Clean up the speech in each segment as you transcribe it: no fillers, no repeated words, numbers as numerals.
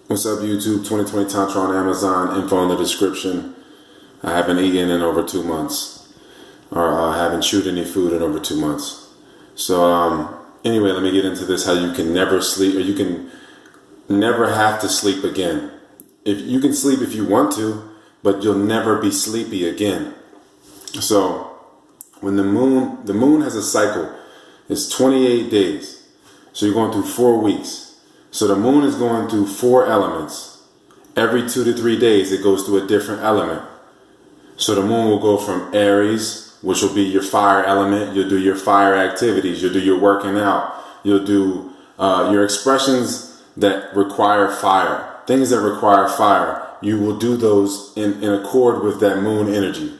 What's up, YouTube? 2020 Tantra on Amazon. Info in the description. I haven't eaten in over 2 months. Or I haven't chewed any food in over 2 months. So, anyway, let me get into this. How you can never sleep, or you can never have to sleep again. If you can sleep if you want to, but you'll never be sleepy again. So, when the moon has a cycle. It's 28 days. So you're going through 4 weeks. So the moon is going through 4 elements. Every 2 to 3 days, it goes through a different element. So the moon will go from Aries, which will be your fire element. You'll do your fire activities. You'll do your working out. You'll do your expressions that require fire. Things that require fire. You will do those in accord with that moon energy.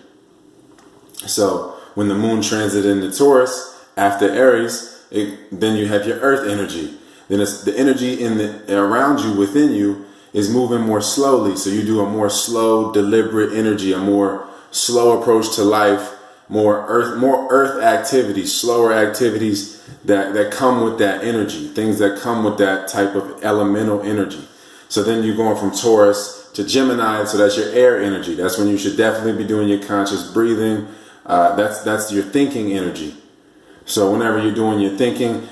So when the moon transit into Taurus, after Aries, then you have your earth energy. Then it's the energy around you, within you, is moving more slowly. So you do a more slow, deliberate energy, a more slow approach to life, more earth activities, slower activities that come with that energy, things that come with that type of elemental energy. So then you're going from Taurus to Gemini, so that's your air energy. That's when you should definitely be doing your conscious breathing. That's your thinking energy. So whenever you're doing your thinking,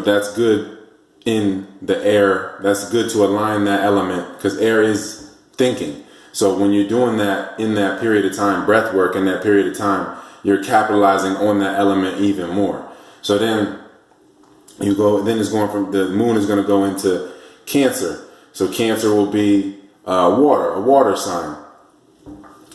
that's good in the air. That's good to align that element, because air is thinking. So when you're doing that in that period of time, breath work in that period of time, you're capitalizing on that element even more. So then it's going from the moon is going to go into Cancer. So Cancer will be a water sign.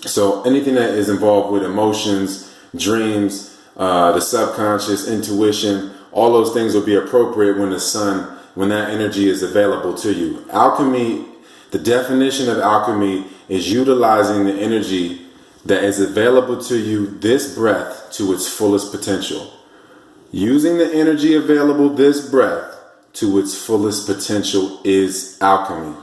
So anything that is involved with emotions, dreams, the subconscious, intuition, all those things will be appropriate when that energy is available to you. Alchemy, the definition of alchemy is utilizing the energy that is available to you this breath to its fullest potential. Using the energy available this breath to its fullest potential is alchemy.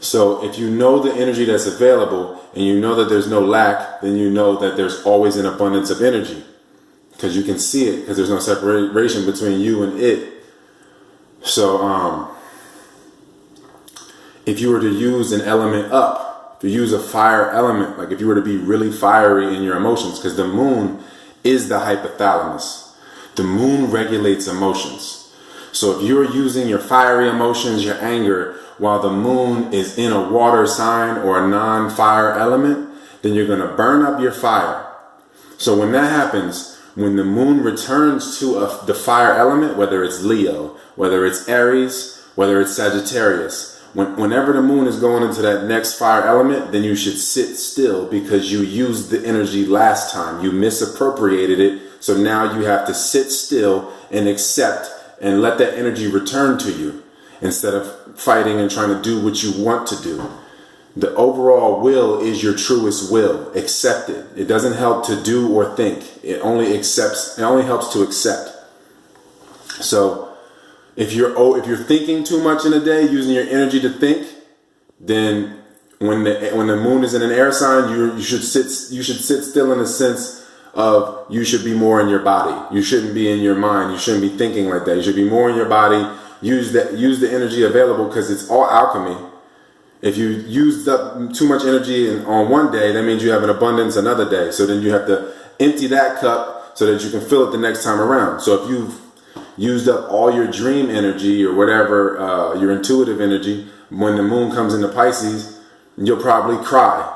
So if you know the energy that's available and you know that there's no lack, then you know that there's always an abundance of energy. Because you can see it, because there's no separation between you and it. So if you were to use an element up, if you use a fire element, like if you were to be really fiery in your emotions, because the moon is the hypothalamus. The moon regulates emotions. So if you're using your fiery emotions, your anger, while the moon is in a water sign or a non-fire element, then you're going to burn up your fire. So when that happens, when the moon returns to the fire element, whether it's Leo, whether it's Aries, whether it's Sagittarius, whenever the moon is going into that next fire element, then you should sit still, because you used the energy last time. You misappropriated it. So now you have to sit still and accept and let that energy return to you, instead of fighting and trying to do what you want to do. The overall will is your truest will. Accept it. It doesn't help to do or think. It only helps to accept. So if you're thinking too much in a day, using your energy to think, then when the moon is in an air sign, you should sit still, in the sense of you should be more in your body. You shouldn't be in your mind. You shouldn't be thinking like that. You should be more in your body. Use the energy available, because it's all alchemy. If you used up too much energy on one day, that means you have an abundance another day. So then you have to empty that cup so that you can fill it the next time around. So if you've used up all your dream energy or whatever, your intuitive energy, when the moon comes into Pisces, you'll probably cry.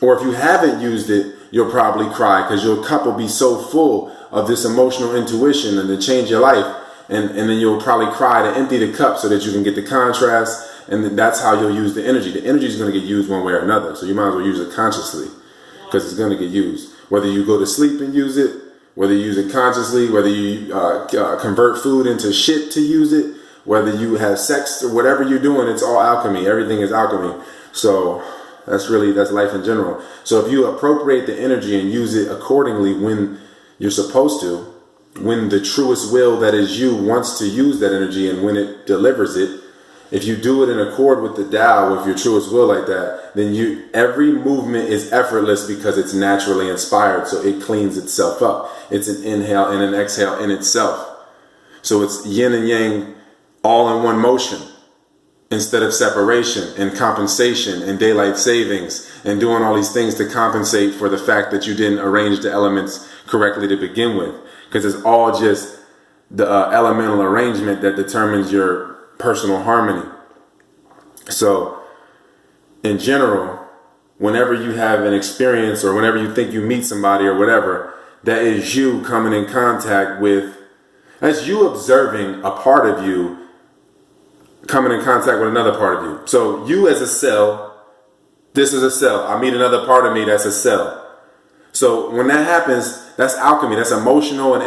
Or if you haven't used it, you'll probably cry, because your cup will be so full of this emotional intuition and to change your life. And then you'll probably cry to empty the cup so that you can get the contrast. And then that's how you'll use the energy. The energy is going to get used one way or another. So you might as well use it consciously, because it's going to get used. Whether you go to sleep and use it, whether you use it consciously, whether you convert food into shit to use it, whether you have sex or whatever you're doing, it's all alchemy. Everything is alchemy. So that's life in general. So if you appropriate the energy and use it accordingly when you're supposed to, when the truest will that is you wants to use that energy, and when it delivers it, if you do it in accord with the Tao, with your truest will like that, then every movement is effortless, because it's naturally inspired. So it cleans itself up. It's an inhale and an exhale in itself. So it's yin and yang all in one motion. instead of separation and compensation and daylight savings and doing all these things to compensate for the fact that you didn't arrange the elements correctly to begin with. Because it's all just the elemental arrangement that determines your personal harmony. So in general, whenever you have an experience or whenever you think you meet somebody or whatever, that is you coming in contact with, that's you observing a part of you coming in contact with another part of you. So you as a cell, this is a cell. I meet another part of me that's a cell. So when that happens, that's alchemy. That's emotional and